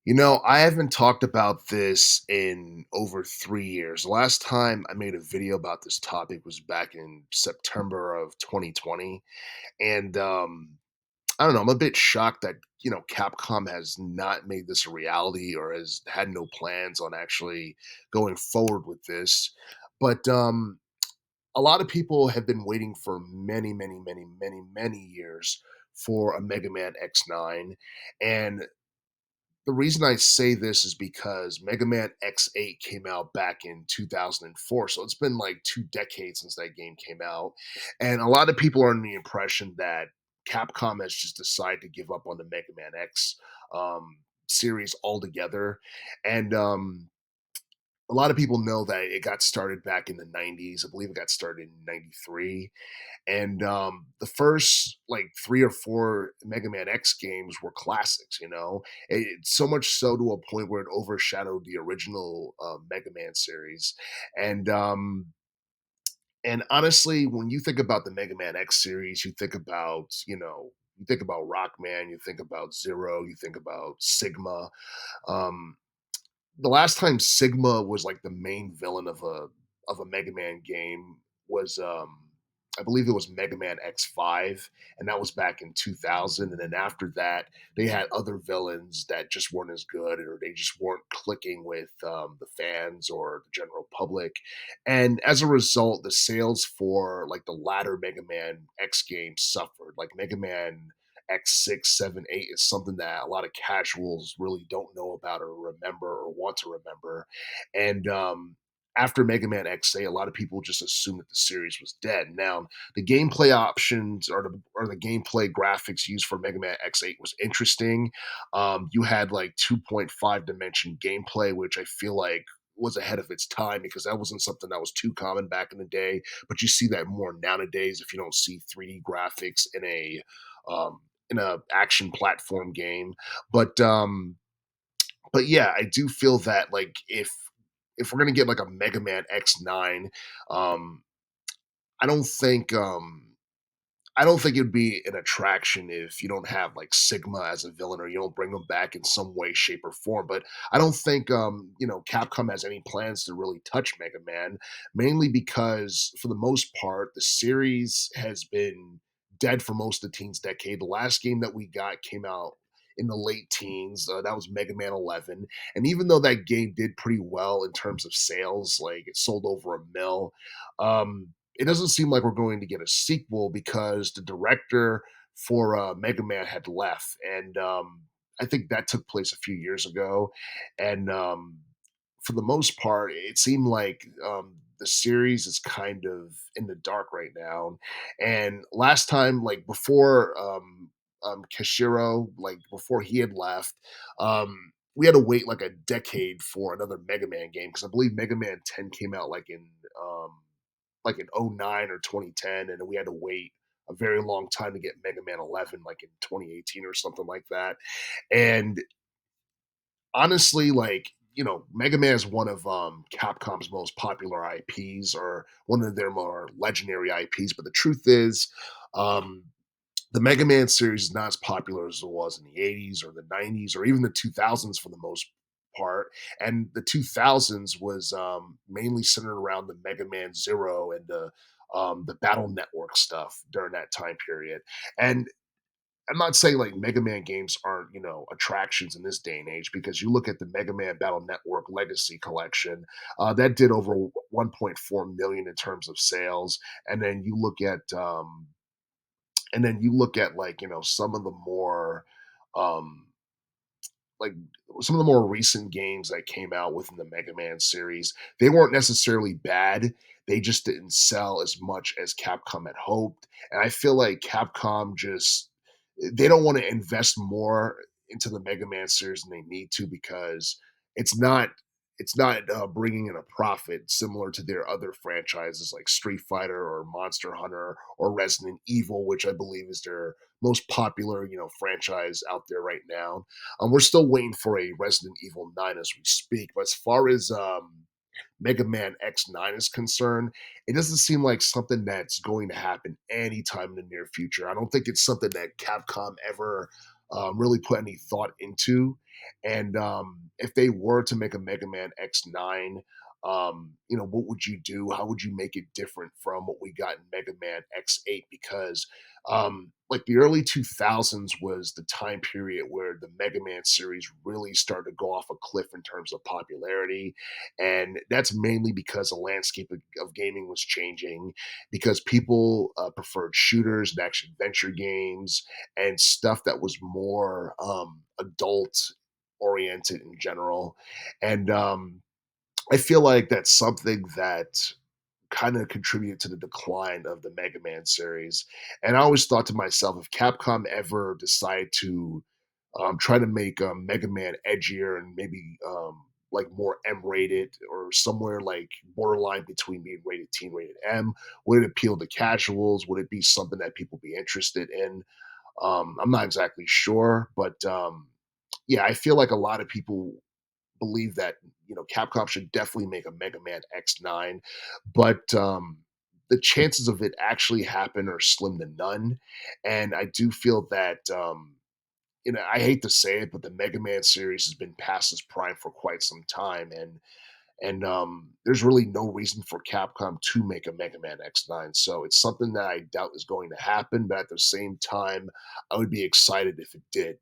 I haven't talked about this in over 3 years. The last time I made a video about this topic was back in September of 2020, and, I don't know, I'm a bit shocked that, Capcom has not made this a reality or has had no plans on actually going forward with this, but, a lot of people have been waiting for many, many, many, many, many years for a Mega Man X9, and the reason I say this is because Mega Man X8 came out back in 2004. So it's been like 2 decades since that game came out. And a lot of people are under the impression that Capcom has just decided to give up on the Mega Man X series altogether. And a lot of people know that it got started back in the 90s. I believe it got started in 93, and the first like 3 or 4 Mega Man X games were classics. So much so to a point where it overshadowed the original Mega Man series. And um and honestly, when you think about the Mega Man X series, you think about Rockman, you think about Zero, you think about Sigma. um the last time Sigma was like the main villain of a Mega Man game was I believe it was Mega Man X5, and that was back in 2000. And then after that, they had other villains that just weren't as good, or they just weren't clicking with the fans or the general public. And as a result, the sales for like the latter Mega Man X games suffered. Like Mega Man X6, 7, 8 is something that a lot of casuals really don't know about or remember or want to remember. And after Mega Man X8, a lot of people just assumed that the series was dead. Now, the gameplay options or the gameplay graphics used for Mega Man X8 was interesting. You had like 2.5 dimension gameplay, which I feel like was ahead of its time because that wasn't something that was too common back in the day. But you see that more nowadays if you don't see 3D graphics um, in a action platform game. But yeah, I do feel that like if we're gonna get like a Mega Man X9, um, I don't think I don't think it'd be an attraction if you don't have like Sigma as a villain or you don't bring them back in some way, shape, or form. But I don't think Capcom has any plans to really touch Mega Man, mainly because for the most part the series has been dead for most of the teens decade. The last game that we got came out in the late teens. That was Mega Man 11, and even though that game did pretty well in terms of sales, like it sold over a mil. It doesn't seem like we're going to get a sequel because the director for Mega Man had left, and I think that took place a few years ago. And for the most part, it seemed like the series is kind of in the dark right now. And last time, like before Kishiro, like before he had left, we had to wait like a decade for another Mega Man game because I believe Mega Man 10 came out like in '09 or 2010, and we had to wait a very long time to get Mega Man 11, like in 2018 or something like that. And honestly, like Mega Man is one of Capcom's most popular IPs, or one of their more legendary IPs. But the truth is, um, the Mega Man series is not as popular as it was in the '80s or the '90s or even the 2000s for the most part. And the 2000s was mainly centered around the Mega Man Zero and the Battle Network stuff during that time period. And I'm not saying like Mega Man games aren't, attractions in this day and age because you look at the Mega Man Battle Network Legacy Collection, that did over 1.4 million in terms of sales, and then you look at like some of the more um like some of the more recent games that came out within the Mega Man series, they weren't necessarily bad. They just didn't sell as much as Capcom had hoped. And I feel like Capcom just they don't want to invest more into the Mega Man series than they need to because it's not it's not bringing in a profit similar to their other franchises like Street Fighter or Monster Hunter or Resident Evil, which I believe is their most popular franchise out there right now. We're still waiting for a Resident Evil 9 as we speak. But as far as Mega Man X9 is concerned, it doesn't seem like something that's going to happen anytime in the near future. I don't think it's something that Capcom ever really put any thought into. And if they were to make a Mega Man X9, what would you do? How would you make it different from what we got in Mega Man X8? Because like the early 2000s was the time period where the Mega Man series really started to go off a cliff in terms of popularity. And that's mainly because the landscape of gaming was changing, because people preferred shooters and action adventure games and stuff that was more adult oriented in general. And I feel like that's something that kind of contributed to the decline of the Mega Man series. And I always thought to myself, if Capcom ever decide to try to make Mega Man edgier and maybe like more M rated or somewhere like borderline between being rated teen, rated M, would it appeal to casuals? Would it be something that people be interested in? I'm not exactly sure, but yeah, I feel like a lot of people believe that Capcom should definitely make a Mega Man X9, but the chances of it actually happen are slim to none. And I do feel that I hate to say it, but the Mega Man series has been past its prime for quite some time, and there's really no reason for Capcom to make a Mega Man X9. So it's something that I doubt is going to happen, but at the same time, I would be excited if it did.